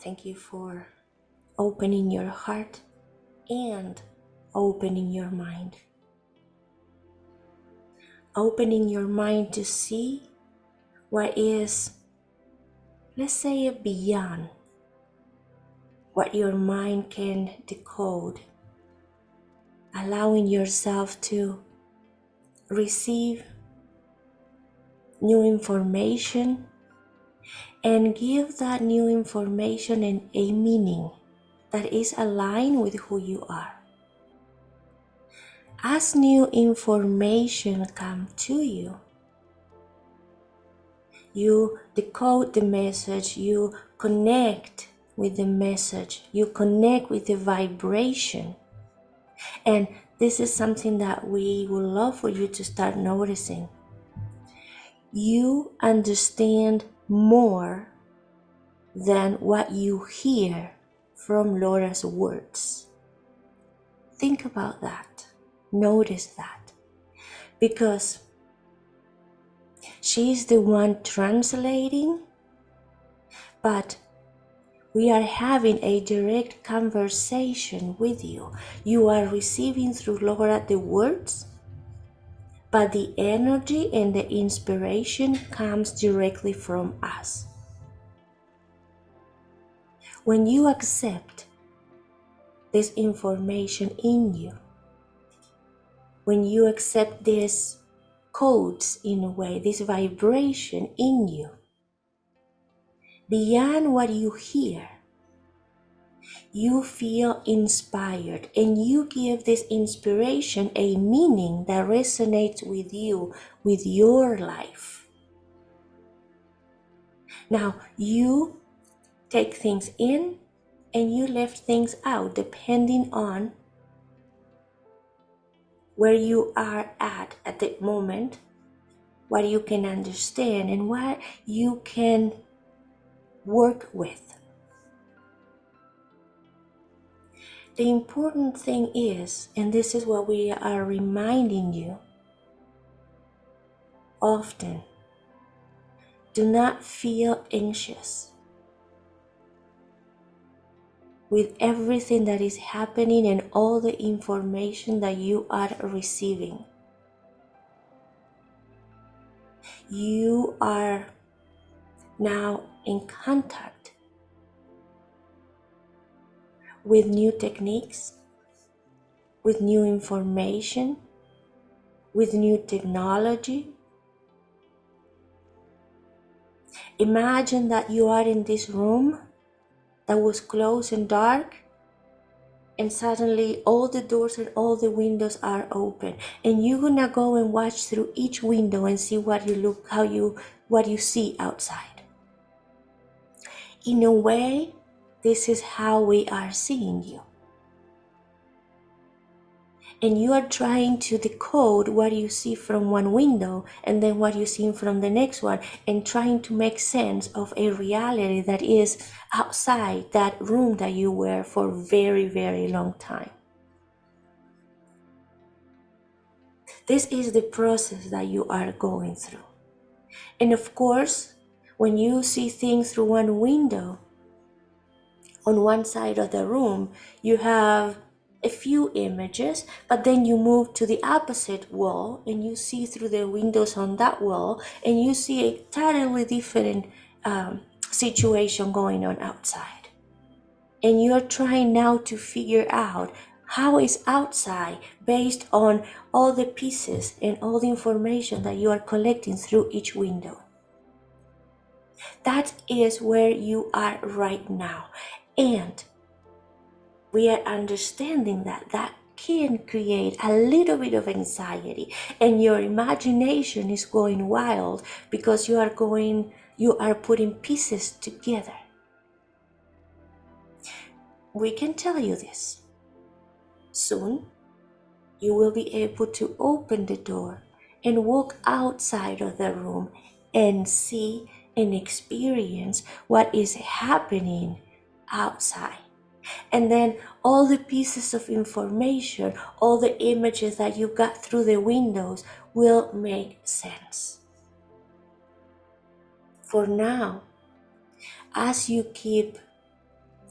Thank you for opening your heart and opening your mind. Opening your mind to see what is, let's say, beyond what your mind can decode. Allowing yourself to receive new information and give that new information a meaning that is aligned with who you are. As new information comes to you, you decode the message, you connect with the message, you connect with the vibration. And this is something that we would love for you to start noticing. You understand more than what you hear from Laura's words. Think about that. Notice that. Because she's the one translating, but we are having a direct conversation with you. You are receiving through Laura the words, but the energy and the inspiration comes directly from us. When you accept this information in you, when you accept these codes in a way, this vibration in you, beyond what you hear, you feel inspired and you give this inspiration a meaning that resonates with you, with your life. Now, you take things in and you left things out depending on where you are at the moment, what you can understand and what you can work with. The important thing is, and this is what we are reminding you often, do not feel anxious with everything that is happening and all the information that you are receiving. You are now in contact with new techniques, with new information, with new technology. Imagine that you are in this room that was closed and dark, and suddenly all the doors and all the windows are open, and you're gonna go and watch through each window and see what you see outside. In a way, this is how we are seeing you. And you are trying to decode what you see from one window and then what you see from the next one, and trying to make sense of a reality that is outside that room that you were for a very, very long time. This is the process that you are going through. And of course, when you see things through one window, on one side of the room, you have a few images, but then you move to the opposite wall and you see through the windows on that wall and you see a totally different situation going on outside. And you're trying now to figure out how is outside based on all the pieces and all the information that you are collecting through each window. That is where you are right now. And we are understanding that can create a little bit of anxiety, and your imagination is going wild because you are putting pieces together. We can tell you this. Soon, you will be able to open the door and walk outside of the room and see and experience what is happening outside. And then all the pieces of information, all the images that you got through the windows will make sense. For now, as you keep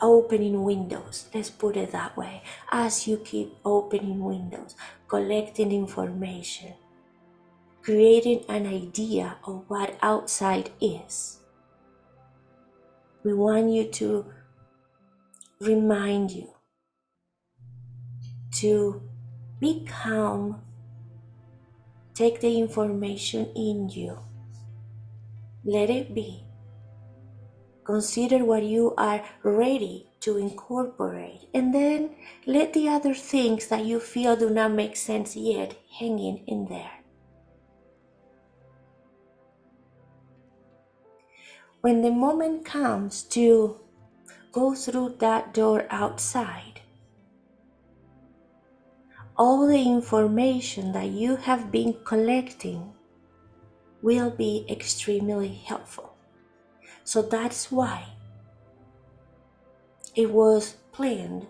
opening windows, let's put it that way. As you keep opening windows, collecting information, creating an idea of what outside is, we want you to remind you to be calm, take the information in you, let it be. Consider what you are ready to incorporate, and then let the other things that you feel do not make sense yet hanging in there. When the moment comes to go through that door outside, all the information that you have been collecting will be extremely helpful. So that's why it was planned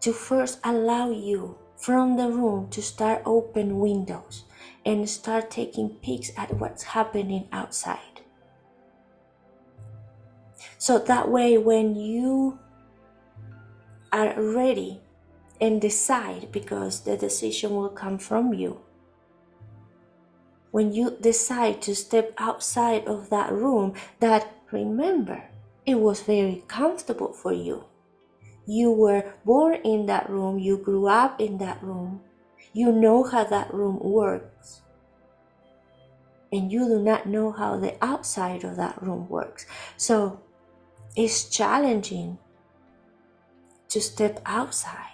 to first allow you from the room to start open windows and start taking peeks at what's happening outside. So that way, when you are ready and decide, because the decision will come from you, when you decide to step outside of that room, that remember, it was very comfortable for you. You were born in that room, you grew up in that room, you know how that room works, and you do not know how the outside of that room works. So it's challenging to step outside.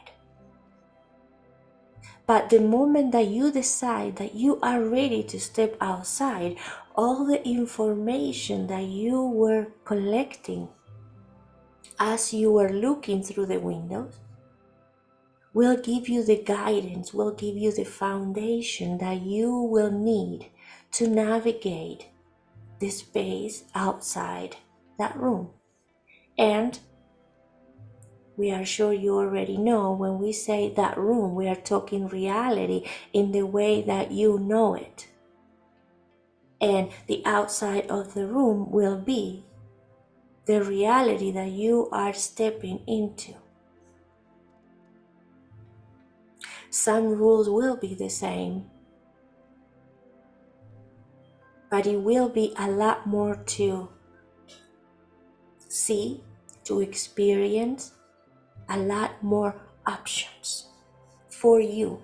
But the moment that you decide that you are ready to step outside, all the information that you were collecting as you were looking through the windows will give you the guidance, will give you the foundation that you will need to navigate the space outside that room. And we are sure you already know, when we say that room, we are talking reality in the way that you know it. And the outside of the room will be the reality that you are stepping into. Some rules will be the same, but it will be a lot more to see, to experience, a lot more options for you.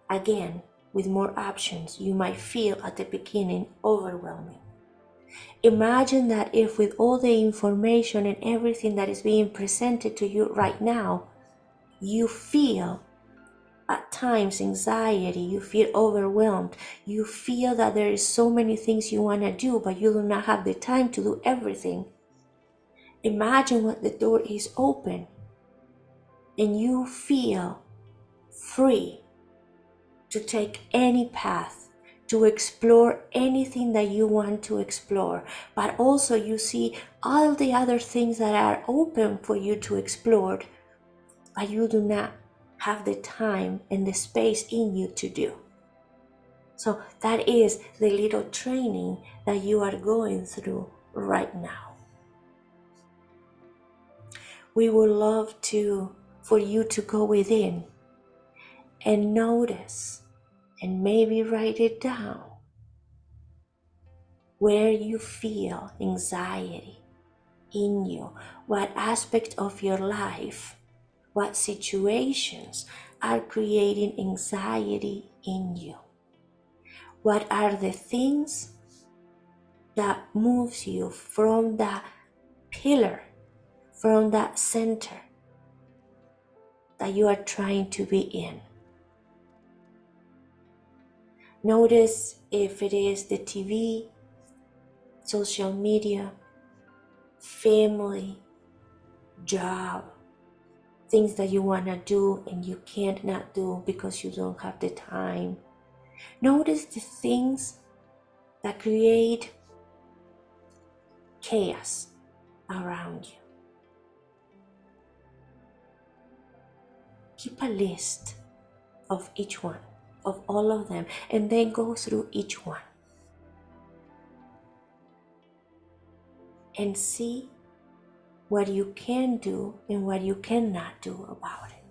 Again, with more options, you might feel at the beginning overwhelming. Imagine that if with all the information and everything that is being presented to you right now, you feel at times anxiety, you feel overwhelmed, you feel that there is so many things you want to do, but you do not have the time to do everything. Imagine when the door is open and you feel free to take any path, to explore anything that you want to explore, but also you see all the other things that are open for you to explore, but you do not have the time and the space in you to do. So that is the little training that you are going through right now. We would love for you to go within and notice and maybe write it down where you feel anxiety in you, what aspect of your life, what situations are creating anxiety in you. What are the things that moves you from that pillar, from that center that you are trying to be in? Notice if it is the TV, social media, family, job, things that you want to do and you can't not do because you don't have the time. Notice the things that create chaos around you. Keep a list of each one, of all of them, and then go through each one and see what you can do and what you cannot do about it.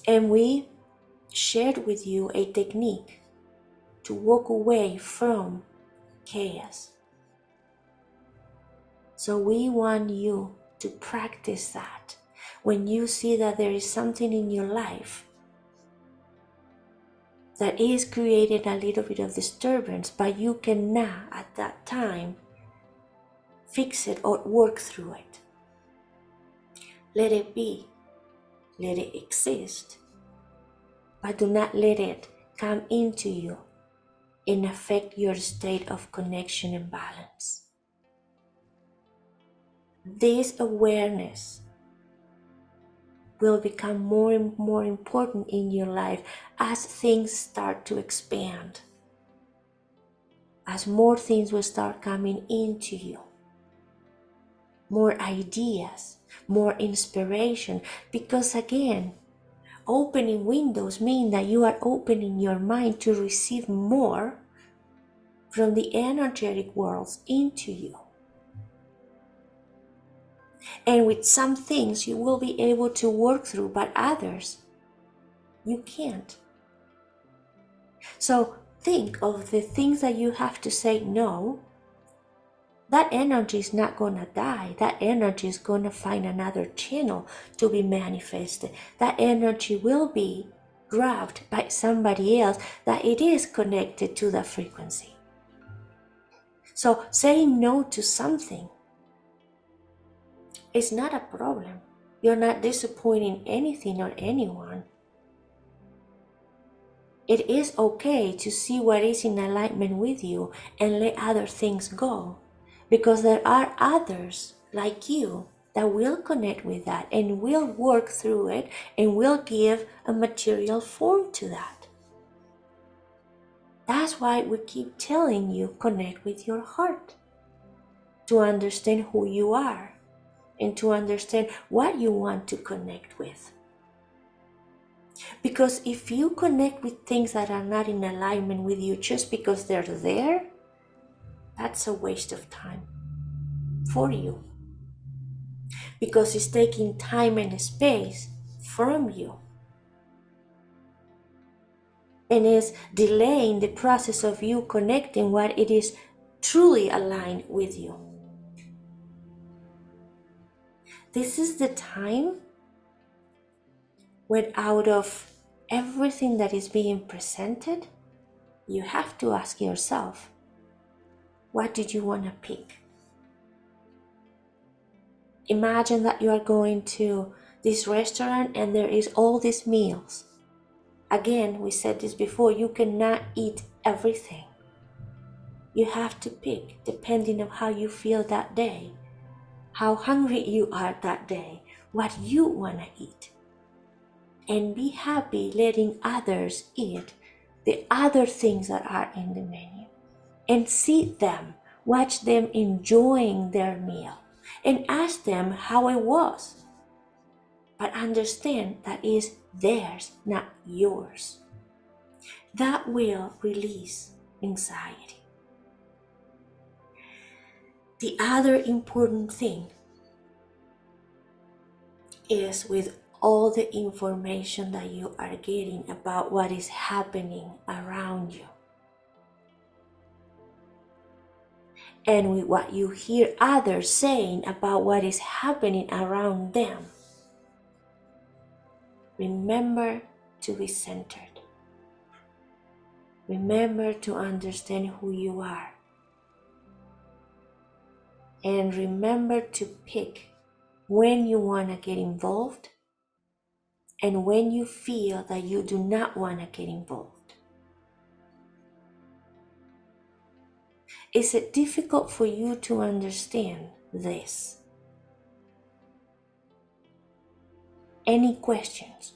And we shared with you a technique to walk away from chaos. So we want you to practice that. When you see that there is something in your life that is creating a little bit of disturbance, but you cannot at that time fix it or work through it. Let it be. Let it exist. But do not let it come into you and affect your state of connection and balance. This awareness will become more and more important in your life as things start to expand, as more things will start coming into you, more ideas, more inspiration, because again, opening windows mean that you are opening your mind to receive more from the energetic worlds into you. And with some things you will be able to work through, but others you can't. So think of the things that you have to say no. That energy is not going to die. That energy is going to find another channel to be manifested. That energy will be grabbed by somebody else that it is connected to the frequency. So saying no to something is not a problem. You're not disappointing anything or anyone. It is okay to see what is in alignment with you and let other things go, because there are others like you that will connect with that and will work through it and will give a material form to that. That's why we keep telling you, connect with your heart to understand who you are and to understand what you want to connect with. Because if you connect with things that are not in alignment with you just because they're there, that's a waste of time for you. Because it's taking time and space from you. And is delaying the process of you connecting what it is truly aligned with you. This is the time when out of everything that is being presented, you have to ask yourself, what did you want to pick? Imagine that you are going to this restaurant and there is all these meals. Again, we said this before, you cannot eat everything. You have to pick depending on how you feel that day, how hungry you are that day, what you want to eat. And be happy letting others eat the other things that are in the menu. And see them, watch them enjoying their meal, and ask them how it was. But understand that is theirs, not yours. That will release anxiety. The other important thing is with all the information that you are getting about what is happening around you, and with what you hear others saying about what is happening around them, remember to be centered. Remember to understand who you are. And remember to pick when you want to get involved and when you feel that you do not want to get involved. Is it difficult for you to understand this? Any questions?